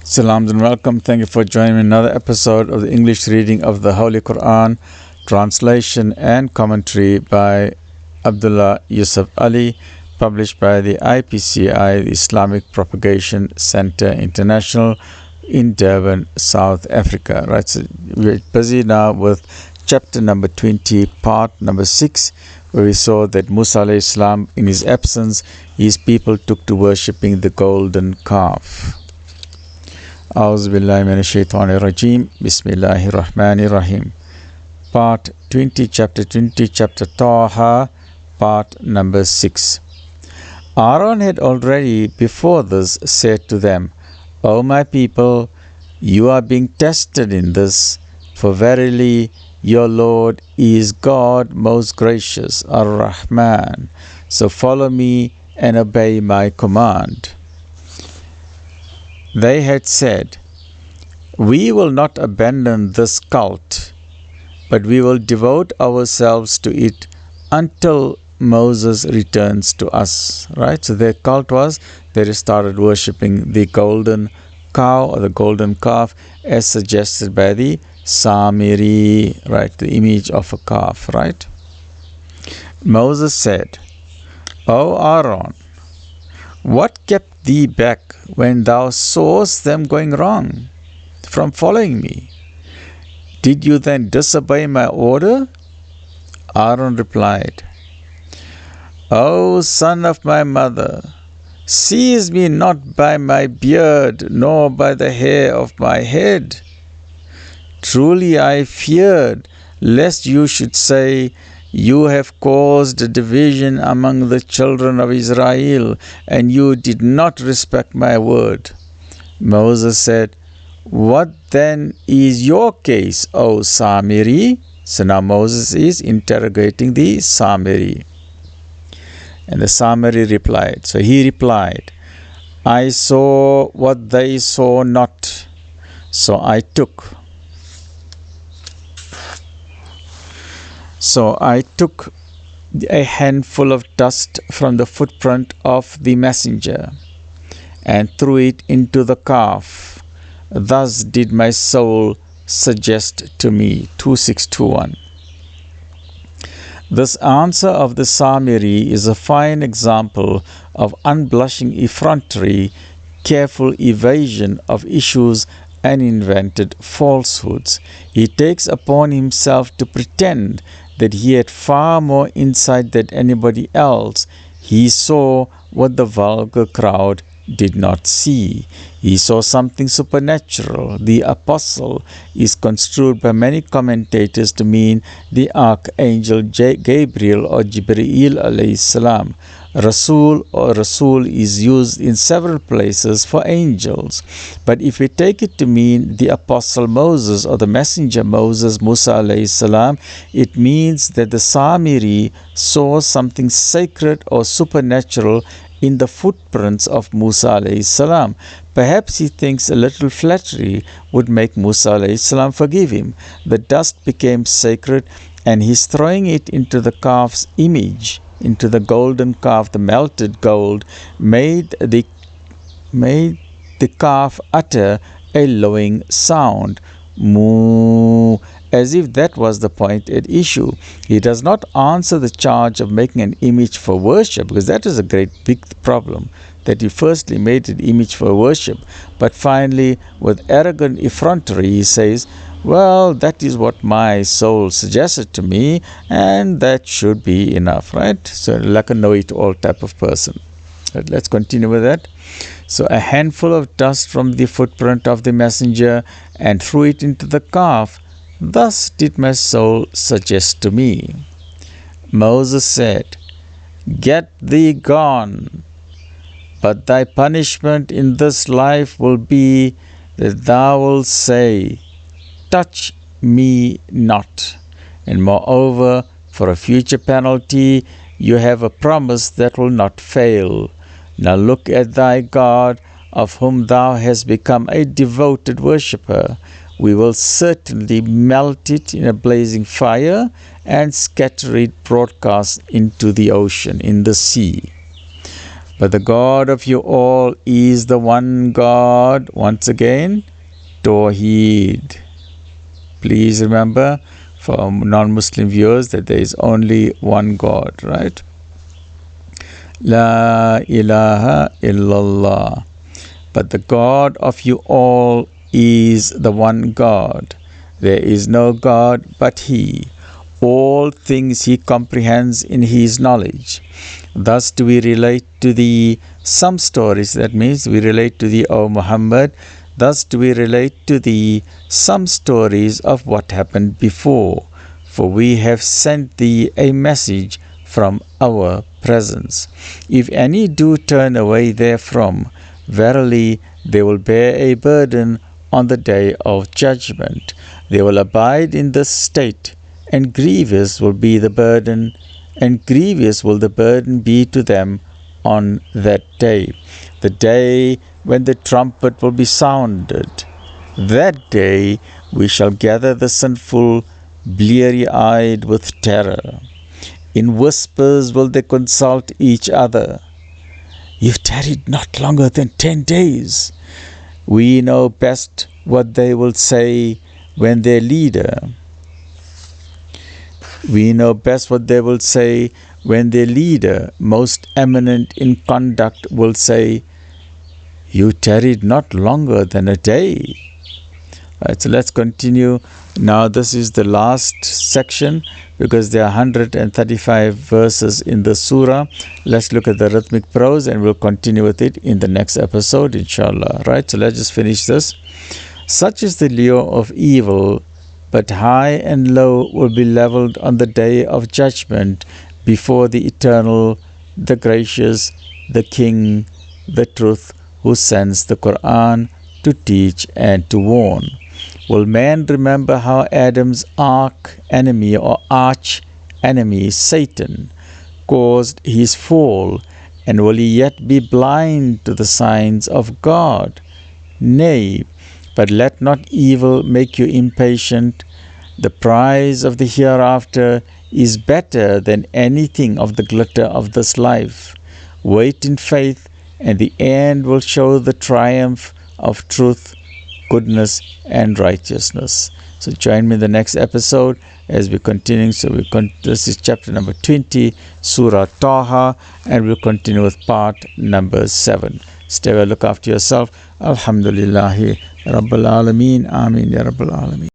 Salam and welcome. Thank you for joining me in another episode of the English reading of the Holy Quran, translation and commentary by Abdullah Yusuf Ali, published by the IPCI, the Islamic Propagation Center International in Durban, South Africa. Right, so we're busy now with chapter number 20, part number 6, where we saw that Musa alayhi salam, in his absence, his people took to worshipping the golden calf. A'udhu billahi minash shaitanir rajeem. Bismillahir rahmanir rahim. Part 20, chapter Taa Haa, part number 6. Aaron had already before this said to them, O my people, you are being tested in this, for verily your Lord is God most gracious, Ar-Rahman. So follow me and obey my command. They had said, we will not abandon this cult, but we will devote ourselves to it until Moses returns to us. Right? So their cult was, they started worshipping the golden cow or the golden calf as suggested by the Samiri, right? The image of a calf, right? Moses said, O Aaron, what kept thee back when thou sawest them going wrong from following me? Did you then disobey my order? Aaron replied, O son of my mother, seize me not by my beard, nor by the hair of my head. Truly I feared lest you should say, you have caused a division among the children of Israel, and you did not respect my word. Moses said, what then is your case, O Samiri? So now Moses is interrogating the Samiri. And the Samiri replied. So he replied, I saw what they saw not, so I took a handful of dust from the footprint of the messenger and threw it into the calf. Thus did my soul suggest to me. 2621. This answer of the Samiri is a fine example of unblushing effrontery, careful evasion of issues, and invented falsehoods. He takes upon himself to pretend that he had far more insight than anybody else. He saw what the vulgar crowd did not see. He saw something supernatural. The apostle is construed by many commentators to mean the archangel Gabriel or Jibreel alayhi salam. Rasul or Rasul is used in several places for angels. But if we take it to mean the apostle Moses or the messenger Moses, Musa alayhi salam, it means that the Samiri saw something sacred or supernatural in the footprints of Musa alayhi salam. Perhaps he thinks a little flattery would make Musa alayhi salam forgive him. The dust became sacred, and he's throwing it into the calf's image, into the golden calf. The melted gold made the calf utter a lowing sound, moo, as if that was the point at issue. He does not answer the charge of making an image for worship, because that is a great big problem, that he firstly made an image for worship, but finally with arrogant effrontery he says, well, that is what my soul suggested to me, and that should be enough, right? So like a know-it-all type of person. But let's continue with that. So a handful of dust from the footprint of the messenger and threw it into the calf. Thus did my soul suggest to me. Moses said, get thee gone, but thy punishment in this life will be that thou wilt say, touch me not. And moreover, for a future penalty, you have a promise that will not fail. Now look at thy God, of whom thou hast become a devoted worshipper. We will certainly melt it in a blazing fire and scatter it broadcast into the ocean, in the sea. But the God of you all is the one God. Once again, Tawheed. Please remember, for non-Muslim viewers, that there is only one God, right? La ilaha illallah. But the God of you all is the one God. There is no God but He. All things He comprehends in His knowledge. Thus do we relate to thee some stories. That means we relate to thee, O Muhammad. Thus do we relate to thee some stories of what happened before. For we have sent thee a message from our presence. If any do turn away therefrom, verily they will bear a burden on the day of judgment. They will abide in this state, and grievous will be the burden, and grievous will the burden be to them on that day. The day when the trumpet will be sounded. That day we shall gather the sinful, bleary-eyed with terror. In whispers will they consult each other. You tarried not longer than 10 days. We know best what they will say when their leader. We know best what they will say when their leader, most eminent in conduct, will say, you tarried not longer than a day. Right, so let's continue. Now this is the last section because there are 135 verses in the surah. Let's look at the rhythmic prose and we'll continue with it in the next episode, inshallah. Right, so let's just finish this. Such is the lure of evil, but high and low will be leveled on the day of judgment before the eternal, the gracious, the king, the truth, who sends the Quran to teach and to warn. Will man remember how Adam's arch enemy or arch enemy, Satan, caused his fall, and will he yet be blind to the signs of God? Nay, but let not evil make you impatient. The prize of the hereafter is better than anything of the glitter of this life. Wait in faith, and the end will show the triumph of truth, goodness, and righteousness. So join me in the next episode as we continue. This is chapter number 20, Surah Taa Haa, and we'll continue with part number 7. Stay well, look after yourself. Alhamdulillahi Rabbil Alameen. Ameen Ya Rabbil Alameen.